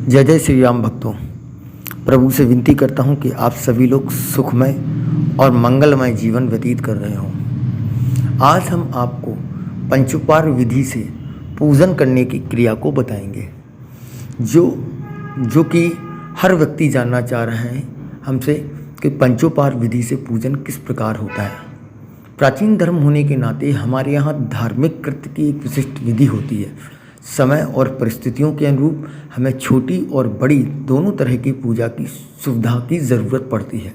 जय जय श्री राम भक्तों। प्रभु से विनती करता हूँ कि आप सभी लोग सुखमय और मंगलमय जीवन व्यतीत कर रहे हों। आज हम आपको पंचोपचार विधि से पूजन करने की क्रिया को बताएंगे, जो कि हर व्यक्ति जानना चाह रहा है हमसे कि पंचोपचार विधि से पूजन किस प्रकार होता है। प्राचीन धर्म होने के नाते हमारे यहाँ धार्मिक कृत्य की एक विशिष्ट विधि होती है। समय और परिस्थितियों के अनुरूप हमें छोटी और बड़ी दोनों तरह की पूजा की सुविधा की ज़रूरत पड़ती है।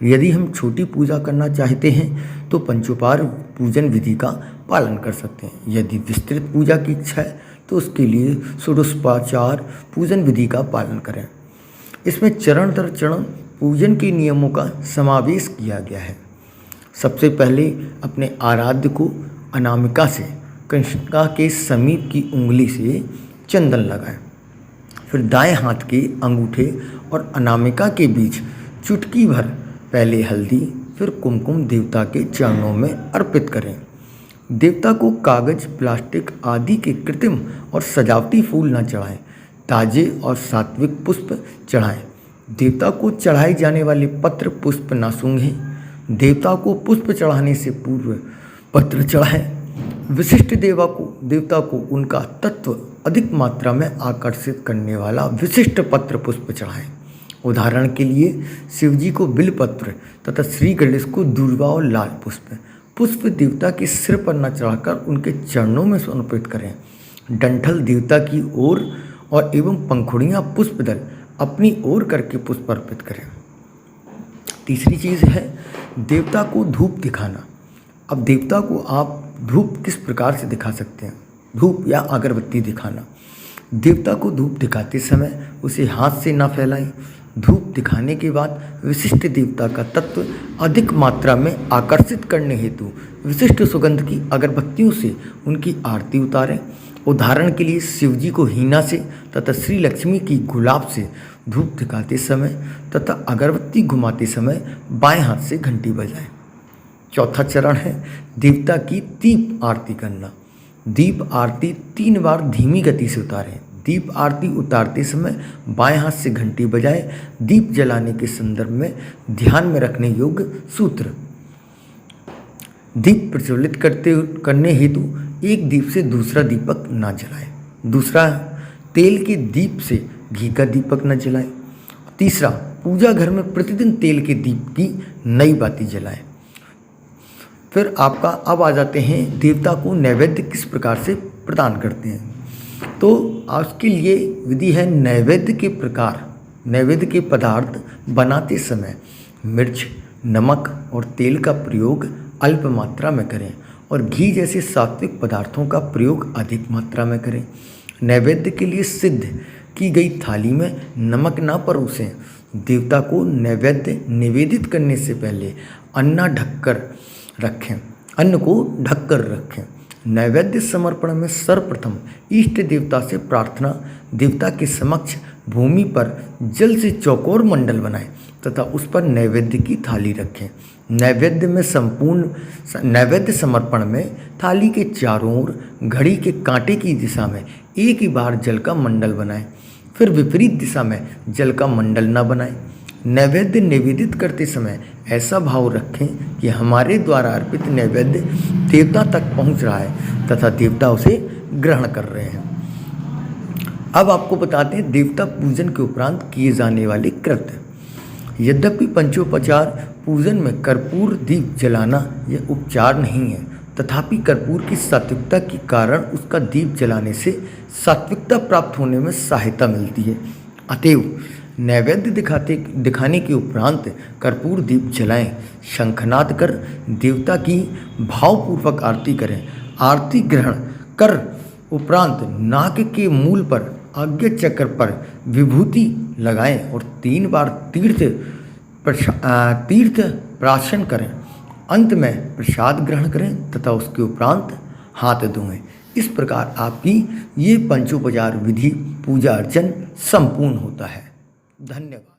यदि हम छोटी पूजा करना चाहते हैं तो पंचोपचार पूजन विधि का पालन कर सकते हैं। यदि विस्तृत पूजा की इच्छा है तो उसके लिए षोडशोपचार पूजन विधि का पालन करें। इसमें चरण दर चरण पूजन के नियमों का समावेश किया गया है। सबसे पहले अपने आराध्य को अनामिका से कंसिका के समीप की उंगली से चंदन लगाएं। फिर दाएं हाथ के अंगूठे और अनामिका के बीच चुटकी भर पहले हल्दी फिर कुमकुम देवता के चरणों में अर्पित करें। देवता को कागज, प्लास्टिक आदि के कृत्रिम और सजावटी फूल न चढ़ाएं। ताजे और सात्विक पुष्प चढ़ाएं। देवता को चढ़ाए जाने वाले पत्र पुष्प न सूंघें। देवता को पुष्प चढ़ाने से पूर्व पत्र चढ़ाएं। विशिष्ट देवता को उनका तत्व अधिक मात्रा में आकर्षित करने वाला विशिष्ट पत्र पुष्प चढ़ाएं। उदाहरण के लिए शिव जी को बिलपत्र तथा श्री गणेश को दूर्वा और लाल पुष्प देवता के सिर पर न चढ़ाकर उनके चरणों में समर्पित करें। डंठल देवता की ओर और एवं पंखुड़ियाँ पुष्पदल अपनी ओर करके पुष्प अर्पित करें। तीसरी चीज़ है देवता को धूप दिखाना। अब देवता को आप धूप किस प्रकार से दिखा सकते हैं? धूप या अगरबत्ती दिखाना। देवता को धूप दिखाते समय उसे हाथ से ना फैलाएं। धूप दिखाने के बाद विशिष्ट देवता का तत्व अधिक मात्रा में आकर्षित करने हेतु विशिष्ट सुगंध की अगरबत्तियों से उनकी आरती उतारें। उदाहरण के लिए शिव जी को हीना से तथा श्री लक्ष्मी की गुलाब से धूप दिखाते समय तथा अगरबत्ती घुमाते समय बाएं हाथ से घंटी बजाएं। चौथा चरण है देवता की दीप आरती करना। दीप आरती 3 बार धीमी गति से उतारें। दीप आरती उतारते समय बाएं हाथ से घंटी बजाएं। दीप जलाने के संदर्भ में ध्यान में रखने योग्य सूत्र। दीप प्रज्वलित करने हेतु एक दीप से दूसरा दीपक न जलाएं। दूसरा, तेल के दीप से घी का दीपक न जलाएं। तीसरा, पूजा घर में प्रतिदिन तेल के दीप की नई बाती जलाएं। फिर अब आ जाते हैं देवता को नैवेद्य किस प्रकार से प्रदान करते हैं। तो आज के लिए विधि है नैवेद्य के प्रकार। नैवेद्य के पदार्थ बनाते समय मिर्च, नमक और तेल का प्रयोग अल्प मात्रा में करें और घी जैसे सात्विक पदार्थों का प्रयोग अधिक मात्रा में करें। नैवेद्य के लिए सिद्ध की गई थाली में नमक न परोसें। देवता को नैवेद्य निवेदित करने से पहले अन्न को ढककर रखें। नैवेद्य समर्पण में सर्वप्रथम इष्ट देवता से प्रार्थना। देवता के समक्ष भूमि पर जल से चौकोर मंडल बनाएं तथा उस पर नैवेद्य की थाली रखें। नैवेद्य समर्पण में थाली के चारों ओर घड़ी के कांटे की दिशा में एक ही बार जल का मंडल बनाएं। फिर विपरीत दिशा में जल का मंडल न बनाएं। नैवेद्य निवेदित करते समय ऐसा भाव रखें कि हमारे द्वारा अर्पित नैवेद्य देवता तक पहुंच रहा है तथा देवता उसे ग्रहण कर रहे हैं। अब आपको बताते हैं देवता पूजन के उपरांत किए जाने वाले कृत्य। यद्यपि पंचोपचार पूजन में कर्पूर दीप जलाना यह उपचार नहीं है, तथापि कर्पूर की सात्विकता के कारण उसका दीप जलाने से सात्विकता प्राप्त होने में सहायता मिलती है। अतएव नैवेद्य दिखाने के उपरांत कर्पूर दीप जलाएं। शंखनाद कर देवता की भावपूर्वक आरती करें। आरती ग्रहण कर उपरांत नाक के मूल पर आज्ञा चक्र पर विभूति लगाएं और 3 बार तीर्थ प्राशन करें। अंत में प्रसाद ग्रहण करें तथा उसके उपरांत हाथ धोएं। इस प्रकार आपकी ये पंचोपचार विधि पूजा अर्चन संपूर्ण होता है। धन्यवाद।